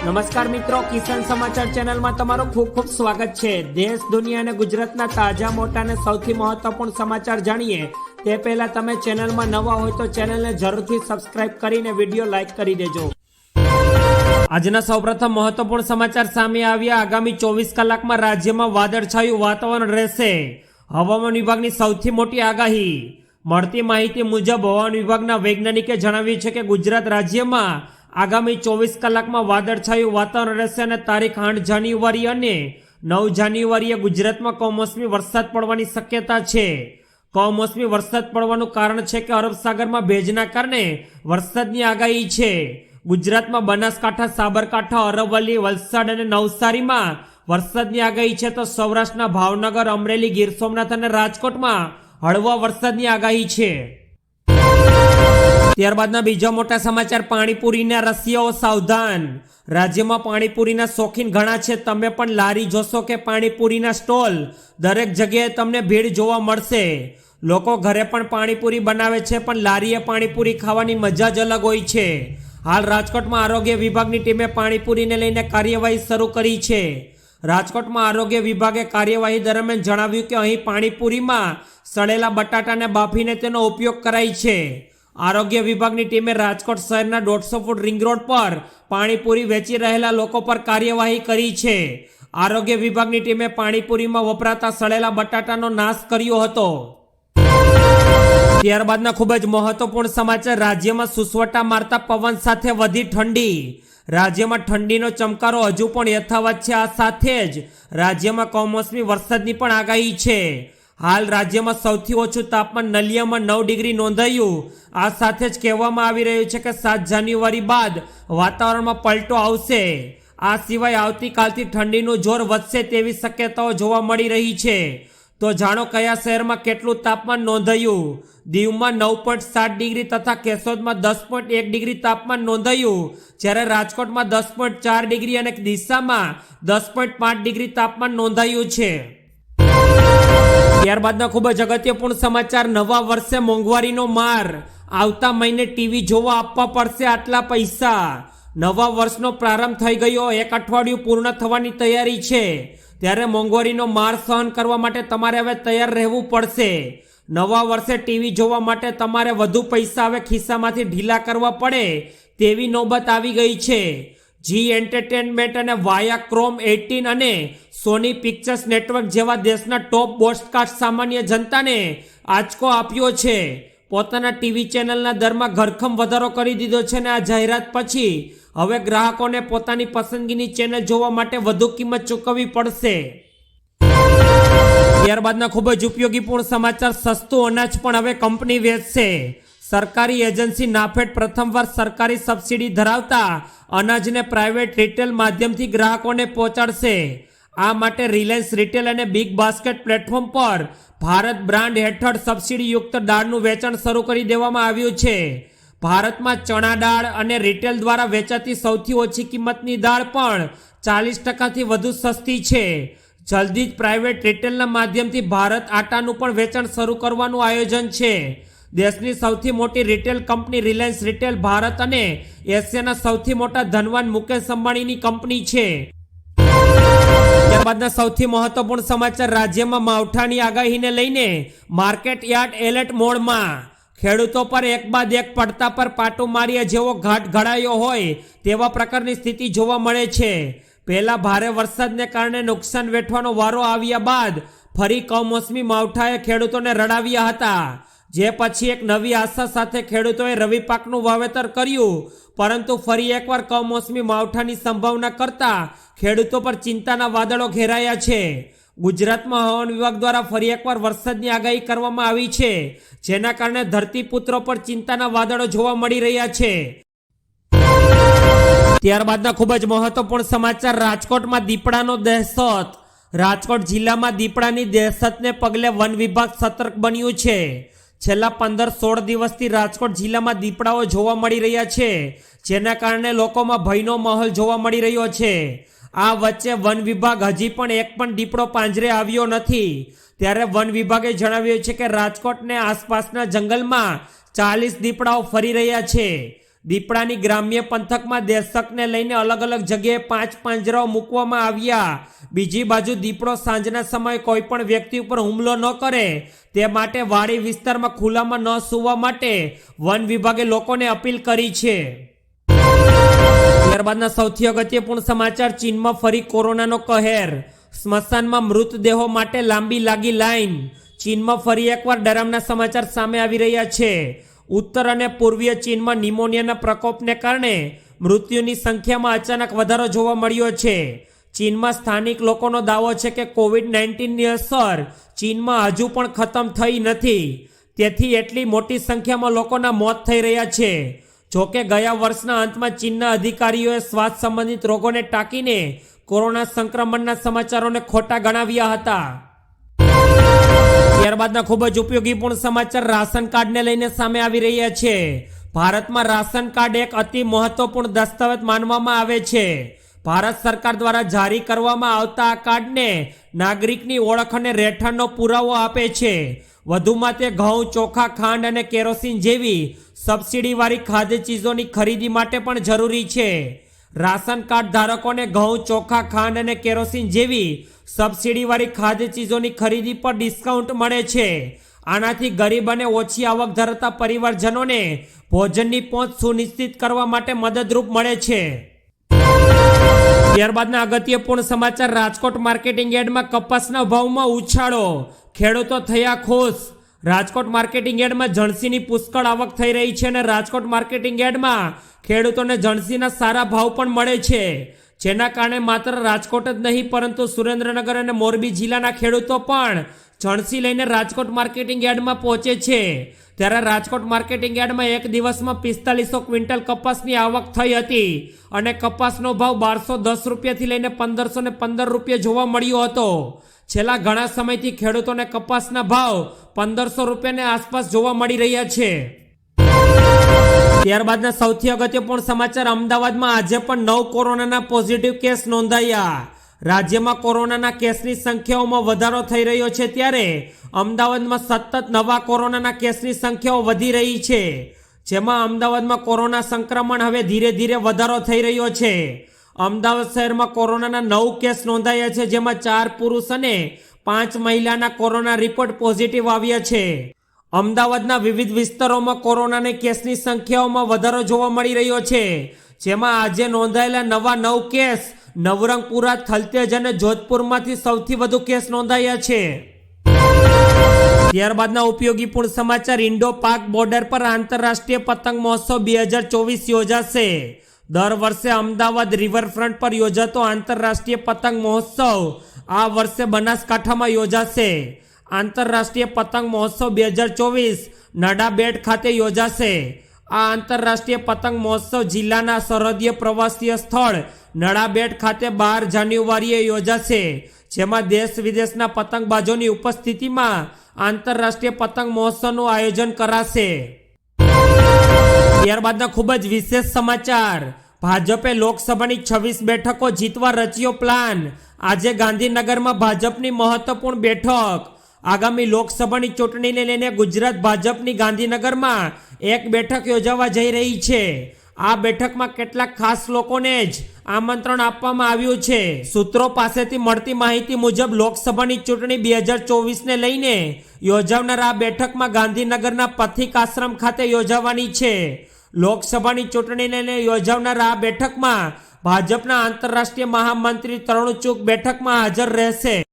નમસ્કાર મિત્રો, કિસાન સમાચાર ચેનલમાં તમારું ખૂબ ખૂબ સ્વાગત છે। દેશ, દુનિયા અને ગુજરાતના તાજા, મોટા અને સૌથી મહત્વપૂર્ણ સમાચાર જાણીએ તે પહેલા તમે ચેનલમાં નવા હોય તો ચેનલને જરૂરથી સબસ્ક્રાઇબ કરીને વિડીયો લાઈક કરી દેજો। આજના સૌપ્રથમ મહત્વપૂર્ણ સમાચાર સામે આવ્યા। આગામી 24 કલાકમાં રાજ્યમાં વાદળછાયું વાતાવરણ રહેશે। હવામાન વિભાગની સૌથી મોટી આગાહી। મળતી માહિતી મુજબ હવામાન વિભાગના વૈજ્ઞાનિકે જણાવ્યું છે કે ગુજરાત રાજ્યમાં આગામી 24 કલાકમાં વાદળછાયું વાતાવરણ રહેશે અને તારીખ 8 જાન્યુઆરી અને 9 જાન્યુઆરીએ ગુજરાતમાં કમોસમી વરસાદ પડવાની શક્યતા છે। કમોસમી વરસાદ પડવાનું કારણ છે કે અરબ સાગરમાં ભેજના કારણે વરસાદની આગાહી છે। ગુજરાતમાં બનાસકાંઠા, સાબરકાંઠા, અરવલ્લી, વલસાડ અને નવસારીમાં વરસાદની આગાહી છે, તો સૌરાષ્ટ્રના ભાવનગર, અમરેલી, ગીર સોમનાથ અને રાજકોટમાં હળવા વરસાદની આગાહી છે। ત્યારબાદના બીજા મોટા સમાચાર, પાણીપુરીના રસિયાઓ સાવધાન। રાજ્યમાં પાણીપુરીના શોખીન ઘણા છે। તમે પણ લારી જોશો કે પાણીપુરીના સ્ટોલ, દરેક જગ્યાએ તમને ભીડ જોવા મળશે। લોકો ઘરે પણ પાણીપુરી બનાવે છે, પણ લારીએ પાણીપુરી ખાવાની મજા જ અલગ હોય છે। હાલ રાજકોટમાં આરોગ્ય વિભાગની ટીમે પાણીપુરીને લઈને કાર્યવાહી શરૂ કરી છે। રાજકોટમાં આરોગ્ય વિભાગે કાર્યવાહી દરમિયાન જણાવ્યું કે અહીં પાણીપુરીમાં સડેલા બટાટાને બાફીને તેનો ઉપયોગ કરાય છે। આરોગ્ય વિભાગની ટીમે રાજકોટ શહેરના 150 ફૂટ રિંગ રોડ પર પાણીપુરી વેચી રહેલા લોકો પર કાર્યવાહી કરી છે। આરોગ્ય વિભાગની ટીમે પાણીપુરીમાં વપરાતા સડેલા બટાટાનો નાશ કર્યો હતો। ત્યારબાદના ખૂબ જ મહત્વપૂર્ણ સમાચાર, રાજ્યમાં સુસવટા મારતા પવન સાથે વધી ઠંડી। રાજ્યમાં ઠંડીનો ચમકારો હજુ પણ યથાવત છે। આ સાથે જ રાજ્યમાં કમોસમી વરસાદની પણ આગાહી છે। હાલ રાજ્યમાં સૌથી ઓછું તાપમાન નલિયામાં 9 ડિગ્રી નોંધાયું। આ સાથે જ કહેવામાં આવી રહ્યું છે કે 7 જાન્યુઆરી બાદ વાતાવરણમાં પલટો આવશે। આ સિવાય આવતીકાલથી ઠંડીનું જોર વધશે તેવી શક્યતાઓ જોવા મળી રહી છે। તો જાણો કયા શહેરમાં કેટલું તાપમાન નોંધાયું। દીવમાં 9.7 ડિગ્રી તથા કેશોદમાં 10.1 ડિગ્રી તાપમાન નોંધાયું, જ્યારે રાજકોટમાં 10.4 ડિગ્રી અને ડીસામાં 10.5 ડિગ્રી તાપમાન નોંધાયું છે। ત્યારબાદના ખૂબ જ અગત્યપૂર્ણ સમાચાર, નવા વર્ષે મોંઘવારીનો માર। આવતા મહિને ટીવી જોવા આપવા પડશે આટલા પૈસા। નવા વર્ષનો પ્રારંભ થઈ ગયો, એક અઠવાડિયું પૂર્ણ થવાની તૈયારી છે, ત્યારે મોંઘવારીનો માર સહન કરવા માટે તમારે હવે તૈયાર રહેવું પડશે। નવા વર્ષે ટીવી જોવા માટે તમારે વધુ પૈસા હવે ખિસ્સામાંથી ઢીલા કરવા પડે તેવી નોબત આવી ગઈ છે। જી એન્ટરટેનમેન્ટ અને વાયાક્રોમ 18 અને સોની પિક્ચર્સ નેટવર્ક જેવા દેશના ટોપ બ્રોડકાસ્ટ સામાન્ય જનતાને આંચકો આપ્યો છે। પોતાના ટીવી ચેનલના દરમાં ઘરખમ વધારો કરી દીધો છે અને આ જાહેરાત પછી હવે ગ્રાહકોને પોતાની પસંદગીની ચેનલ જોવા માટે વધુ કિંમત ચૂકવવી પડશે। ત્યારબાદના ખૂબ જ ઉપયોગીપૂર્ણ સમાચાર, સસ્તું અનાજ પણ હવે કંપની વેચશે। સરકારી એજન્સી નાફેડ પ્રથમવાર સરકારી સબસિડી ધરાવતા અનાજને પ્રાઇવેટ રિટેલ માધ્યમથી ગ્રાહકોને પહોંચાડશે। આ માટે રિલાયન્સ રિટેલ અને બિગ બાસ્કેટ પ્લેટફોર્મ પર ભારત બ્રાન્ડ હેઠળ સબસિડીયુક્ત દાળનું વેચાણ શરૂ કરી દેવામાં આવ્યું છે। ભારતમાં ચણા દાળ અને રિટેલ દ્વારા વેચાતી સૌથી ઓછી કિંમતની દાળ પણ 40% વધુ સસ્તી છે। જલ્દી જ પ્રાઇવેટ રિટેલના માધ્યમથી ભારત આટાનું પણ વેચાણ શરૂ કરવાનું આયોજન છે। દેશની સૌથી મોટી retail company Reliance retail Bharat અને એશિયાના સૌથી મોટા ધનવાન મુકેશ અંબાણીની કંપની છે। ત્યારબાદના સૌથી મહત્વપૂર્ણ સમાચાર, રાજ્યમાં માવઠાની આગાહીને લઈને માર્કેટ યાર્ડ એલર્ટ મોડમાં। ખેડૂતો પર એક બાદ એક પડતા પર પાટું માર્યા જેવો ઘાટ ઘડાયો હોય તેવા પ્રકારની સ્થિતિ જોવા મળે છે। પહેલા ભારે વરસાદને કારણે નુકસાન વેઠવાનો વારો આવ્યા બાદ ફરી કમોસમી માવઠાએ ખેડૂતોને રડાવ્યા હતા, જે પછી એક નવી આશા સાથે ખેડૂતોએ રવિ પાકનું વાવેતર કર્યું, પરંતુ ફરી એકવાર કમોસમી માવઠાની સંભાવના કરતા ખેડૂતો પર ચિંતાના વાદળો ઘેરાયા છે। ગુજરાતમાં હવામાન વિભાગ દ્વારા ફરી એકવાર વરસાદની આગાહી કરવામાં આવી છે, જેના કારણે ધરતીપુત્રો પર ચિંતાના વાદળો જોવા મળી રહ્યા છે। ત્યારબાદના ખૂબ જ મહત્વપૂર્ણ સમાચાર, રાજકોટમાં દીપડાનો દહેશત। રાજકોટ જિલ્લામાં દીપડાની દહેશતને પગલે વન વિભાગ સતર્ક બન્યું છે। છેલ્લા 15-16 દિવસથી રાજકોટ જિલ્લામાં દીપડાઓ જોવા મળી રહ્યા છે, જેના કારણે લોકોમાં ભયનો માહોલ જોવા મળી રહ્યો છે। આ વચ્ચે વન વિભાગ હજી પણ એક પણ દીપડો પાંજરે આવ્યો નથી, ત્યારે વન વિભાગે જણાવ્યું છે કે રાજકોટને આસપાસના જંગલમાં 40 દીપડાઓ ફરી રહ્યા છે। દીપડાની ગ્રામ્ય પંથકમાં દેશકને લઈને અલગ અલગ જગ્યાએ 5 પાંજરાઓ મૂકવામાં આવ્યા। બીજી બાજુ દીપડો સાંજના સમયે કોઈ પણ વ્યક્તિ ઉપર હુમલો ન કરે તે માટે વાડી વિસ્તારમાં ખુલ્લામાં ન સૂવા માટે વન વિભાગે લોકોને અપીલ કરી છે। ત્યારબાદના સૌથી અગત્યપૂર્ણ સમાચાર, ચીનમાં ફરી કોરોનાનો કહેર, સ્મશાનમાં મૃતદેહો માટે લાંબી લાગી લાઈન। ચીનમાં ફરી એકવાર ડરામના સમાચાર સામે આવી રહ્યા છે। ઉત્તર અને પૂર્વીય ચીનમાં નિમોનિયાના પ્રકોપને કારણે મૃત્યુની સંખ્યામાં અચાનક વધારો જોવા મળ્યો છે। ચીનમાં સ્થાનિક લોકોનો દાવો છે કે કોવિડ-19ની અસર ચીનમાં હજુ પણ ખતમ થઈ નથી, તેથી એટલી મોટી સંખ્યામાં લોકોના મોત થઈ રહ્યા છે। જોકે ગયા વર્ષના અંતમાં ચીનના અધિકારીઓએ શ્વાસ સંબંધિત રોગોને ટાંકીને કોરોના સંક્રમણના સમાચારોને ખોટા ગણાવ્યા હતા। ત્યારબાદના ખૂબ જ ઉપયોગીપૂર્ણ સમાચાર રાશન કાર્ડને લઈને સામે આવી રહ્યા છે। ભારતમાં રાશન કાર્ડ એક અતિ મહત્વપૂર્ણ દસ્તાવેજ માનવામાં આવે છે। ભારત સરકાર દ્વારા જારી કરવામાં આવતા આ કાર્ડને નાગરિકની ઓળખ અને રહેઠાણનો પુરાવો આપે છે। વધુમાં તે ઘઉં, ચોખા, ખાંડ અને કેરોસીન જેવી સબસિડીવાળી ખાદ્ય ચીજોની ખરીદી માટે પણ જરૂરી છે। રાશન કાર્ડ ધારકોને ઘઉં, ચોખા, ખાંડ અને કેરોસીન જેવી સબસિડીવાળી ખાદ્ય ચીજોની ખરીદી પર ડિસ્કાઉન્ટ મળે છે। આનાથી ગરીબ અને ઓછી આવક ધરાવતા પરિવારજનોને ભોજનની પહોંચ સુનિશ્ચિત કરવા માટે મદદરૂપ મળે છે। ત્યારબાદના અગત્યપૂર્ણ સમાચાર, રાજકોટ માર્કેટિંગ યાર્ડમાં કપાસના ભાવમાં ઉછાળો, ખેડૂતો થયા ખુશ। રાજકોટ માર્કેટિંગ યાર્ડમાં જણસીની પુષ્કળ આવક થઈ રહી છે અને રાજકોટ માર્કેટિંગ યાર્ડમાં ખેડૂતોને જણસીના સારા ભાવ પણ મળે છે, જેના કારણે માત્ર રાજકોટ જ નહીં પરંતુ સુરેન્દ્રનગર અને મોરબી જિલ્લાના ખેડૂતો પણ જણસી લઈને રાજકોટ માર્કેટિંગ યાર્ડમાં પહોંચે છે। ત્યારે રાજકોટ માર્કેટિંગ યાર્ડમાં એક દિવસમાં 4500 ક્વિન્ટલ કપાસની આવક થઈ હતી અને કપાસનો ભાવ 1210 રૂપિયાથી લઈને 1515 રૂપિયા જોવા મળ્યો હતો। છેલ્લા ઘણા સમયથી ખેડૂતોને કપાસના ભાવ 1500 રૂપિયાની આસપાસ જોવા મળી રહ્યા છે। ત્યારબાદના સૌથી અગત્યપૂર્ણ સમાચાર, અમદાવાદમાં આજે પણ 9 કોરોનાના પોઝિટિવ કેસ નોંધાયા। રાજ્યમાં કોરોનાના કેસની સંખ્યાઓમાં વધારો થઈ રહ્યો છે, ત્યારે અમદાવાદમાં સતત નવા કોરોનાના કેસની સંખ્યાઓ વધી રહી છે, જેમાં અમદાવાદમાં કોરોના સંક્રમણ હવે ધીરે ધીરે વધારો થઈ રહ્યો છે। અમદાવાદ શહેરમાં કોરોનાના 9 કેસ નોંધાયા છે, જેમાં 4 પુરુષ અને 5 મહિલાના કોરોના રિપોર્ટ પોઝિટિવ આવ્યા છે। અમદાવાદના વિવિધ વિસ્તારોમાં કોરોનાના કેસની સંખ્યાઓમાં વધારો જોવા મળી રહ્યો છે, જેમાં આજે નોંધાયેલા નવા 9 કેસ નવરંગપુરા, થલતેજ અને જોધપુરમાંથી સૌથી વધુ કેસ નોંધાયા છે। ત્યારબાદના ઉપયોગીપૂર્ણ સમાચાર, ઇન્ડો પાક બોર્ડર પર આંતરરાષ્ટ્રીય પતંગ મહોત્સવ 2024 યોજાશે। દર વર્ષે અમદાવાદ રિવરફ્રન્ટ પર યોજાતો આંતરરાષ્ટ્રીય પતંગ મહોત્સવ આ વર્ષે બનાસકાંઠામાં યોજાશે। આંતરરાષ્ટ્રીય પતંગ મહોત્સવ 2024 નડાબેટ ખાતે યોજાશે। આ આંતરરાષ્ટ્રીય પતંગ મહોત્સવ જિલ્લાના સરહદીય પ્રવાસીય સ્થળ નડાબેટ ખાતે 12 જાન્યુઆરીએ યોજાશે, જેમાં દેશ વિદેશના પતંગબાજોની ઉપસ્થિતિમાં આંતરરાષ્ટ્રીય પતંગ મહોત્સવનું આયોજન કરાશે। ત્યારબાદના ખૂબ જ વિશેષ સમાચાર, ભાજપે લોકસભાની 26 બેઠકો જીતવા રચ્યો પ્લાન। આજે ગાંધીનગરમાં ભાજપની મહત્વપૂર્ણ બેઠક। આગામી લોકસભાની ચૂંટણીને લઈને ગુજરાત ભાજપની ગાંધીનગરમાં એક બેઠક યોજાવા જઈ રહી છે। આ બેઠકમાં કેટલાક ખાસ લોકોને જ આમંત્રણ આપવામાં આવ્યું છે। સૂત્રો પાસેથી મળતી માહિતી મુજબ લોકસભાની ચૂંટણી 2024ને લઈને યોજાનાર આ બેઠકમાં ગાંધીનગરના પથિક આશ્રમ ખાતે યોજાવાની છે। લોકસભાની ચૂંટણીને લઈને યોજાનાર આ બેઠકમાં ભાજપના આંતરરાષ્ટ્રીય મહામંત્રી તરુણ ચુગ બેઠકમાં હાજર રહેશે।